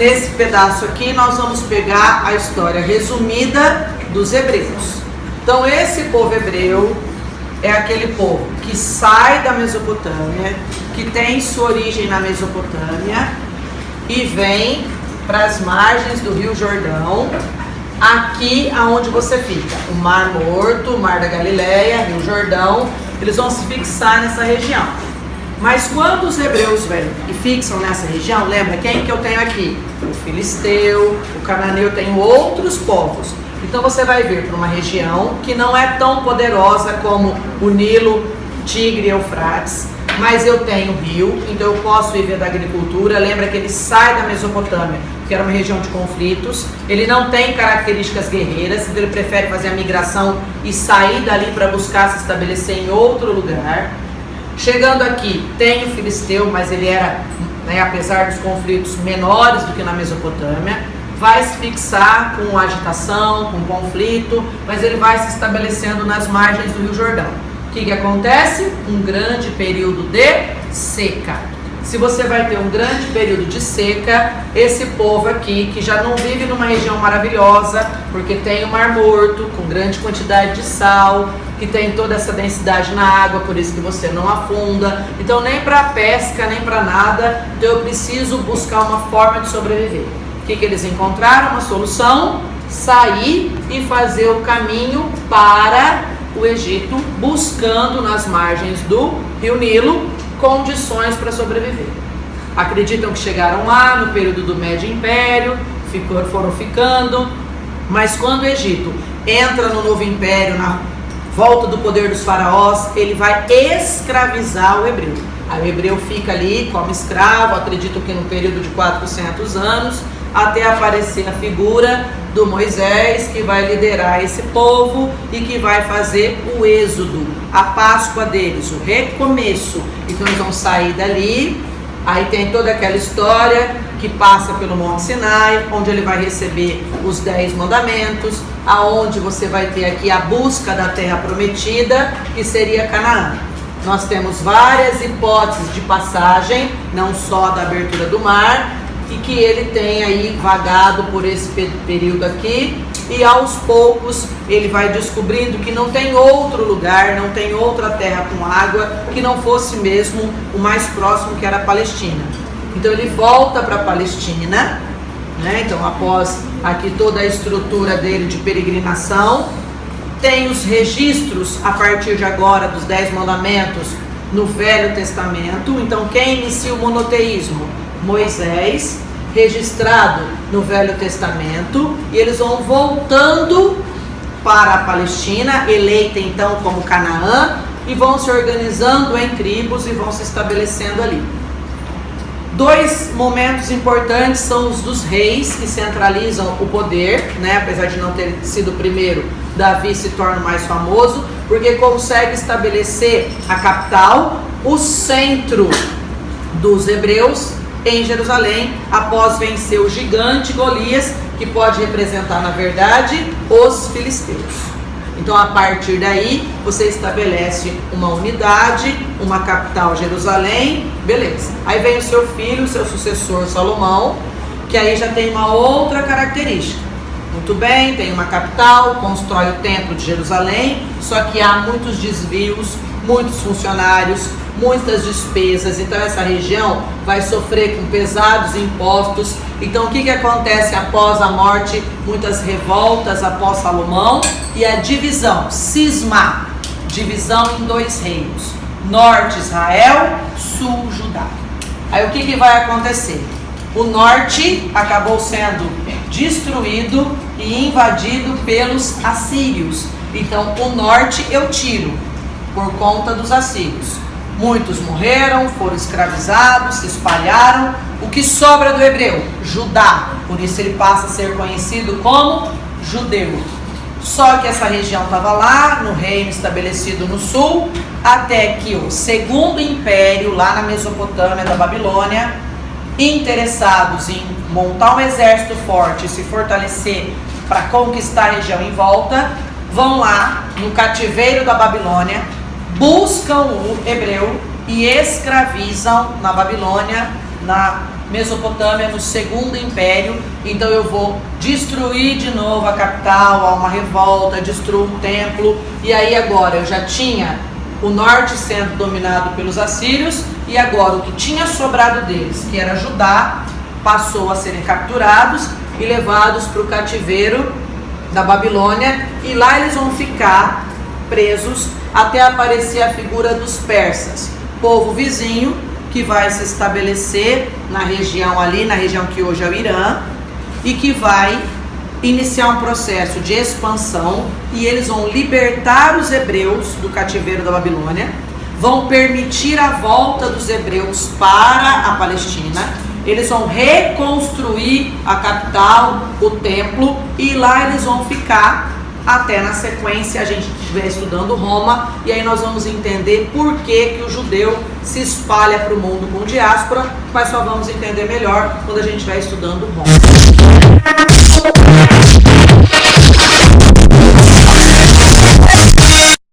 nesse pedaço aqui nós vamos pegar a história resumida dos hebreus. Então esse povo hebreu é aquele povo que sai da Mesopotâmia, que tem sua origem na Mesopotâmia e vem para as margens do Rio Jordão, aqui aonde você fica, o Mar Morto, o Mar da Galileia, Rio Jordão, eles vão se fixar nessa região. Mas quando os hebreus vêm e fixam nessa região, lembra quem que eu tenho aqui? O filisteu, o cananeu, tenho outros povos. Então você vai vir para uma região que não é tão poderosa como o Nilo, Tigre e Eufrates, mas eu tenho rio, então eu posso viver da agricultura. Lembra que ele sai da Mesopotâmia, que era uma região de conflitos, ele não tem características guerreiras, então ele prefere fazer a migração e sair dali para buscar se estabelecer em outro lugar. Chegando aqui, tem o filisteu, mas ele era, apesar dos conflitos, menores do que na Mesopotâmia. Vai se fixar com agitação, com conflito, mas ele vai se estabelecendo nas margens do Rio Jordão. O que acontece? Um grande período de seca. Se você vai ter um grande período de seca, esse povo aqui, que já não vive numa região maravilhosa, porque tem o Mar Morto, com grande quantidade de sal, que tem toda essa densidade na água, por isso que você não afunda. Então nem para pesca, nem para nada, então eu preciso buscar uma forma de sobreviver. O que eles encontraram? Uma solução: sair e fazer o caminho para o Egito, buscando nas margens do Rio Nilo condições para sobreviver. Acreditam que chegaram lá no período do Médio Império, foram ficando, mas quando o Egito entra no Novo Império, na volta do poder dos faraós, ele vai escravizar o hebreu. Aí o hebreu fica ali como escravo, acredito que no período de 400 anos, até aparecer a figura do Moisés, que vai liderar esse povo e que vai fazer o êxodo, a Páscoa deles, o recomeço. Então eles vão sair dali, aí tem toda aquela história que passa pelo Monte Sinai, onde ele vai receber os 10 mandamentos, aonde você vai ter aqui a busca da terra prometida, que seria Canaã. Nós temos várias hipóteses de passagem, não só da abertura do mar, e que ele tem aí vagado por esse período aqui, e aos poucos ele vai descobrindo que não tem outro lugar, não tem outra terra com água que não fosse mesmo o mais próximo, que era a Palestina. Então ele volta para a Palestina, né? Então após aqui toda a estrutura dele de peregrinação, tem os registros a partir de agora dos 10 mandamentos no Velho Testamento. Então quem inicia o monoteísmo? Moisés, registrado no Velho Testamento, e eles vão voltando para a Palestina, eleita então como Canaã, e vão se organizando em tribos e vão se estabelecendo ali. 2 momentos importantes são os dos reis, que centralizam o poder, né? Apesar de não ter sido o primeiro, Davi se torna o mais famoso, porque consegue estabelecer a capital, o centro dos hebreus, em Jerusalém, após vencer o gigante Golias, que pode representar, na verdade, os filisteus. Então, a partir daí, você estabelece uma unidade, uma capital, Jerusalém, beleza. Aí vem o seu filho, seu sucessor, Salomão, que aí já tem uma outra característica. Muito bem, tem uma capital, constrói o templo de Jerusalém, só que há muitos desvios, muitos funcionários, muitas despesas. Então essa região vai sofrer com pesados impostos. Então o que acontece após a morte? Muitas revoltas após Salomão e a divisão, cisma, divisão em 2 reinos: norte Israel, sul Judá. Aí o que vai acontecer? O norte acabou sendo destruído e invadido pelos assírios. Então o norte eu tiro por conta dos assírios. Muitos morreram, foram escravizados, se espalharam. O que sobra do hebreu? Judá. Por isso ele passa a ser conhecido como judeu. Só que essa região estava lá, no reino estabelecido no sul, até que o segundo império, lá na Mesopotâmia da Babilônia, interessados em montar um exército forte e se fortalecer para conquistar a região em volta, vão lá no cativeiro da Babilônia, buscam o hebreu e escravizam na Babilônia na Mesopotâmia, no Segundo Império. Então eu vou destruir de novo a capital, há uma revolta, destruo o templo, e aí agora eu já tinha o norte sendo dominado pelos assírios, e agora o que tinha sobrado deles, que era Judá, passou a serem capturados e levados para o cativeiro da Babilônia, e lá eles vão ficar presos até aparecer a figura dos persas, povo vizinho que vai se estabelecer na região ali, na região que hoje é o Irã, e que vai iniciar um processo de expansão, e eles vão libertar os hebreus do cativeiro da Babilônia, vão permitir a volta dos hebreus para a Palestina, eles vão reconstruir a capital, o templo, e lá eles vão ficar até na sequência a gente estiver estudando Roma, e aí nós vamos entender por que o judeu se espalha para o mundo com diáspora, mas só vamos entender melhor quando a gente estiver estudando Roma.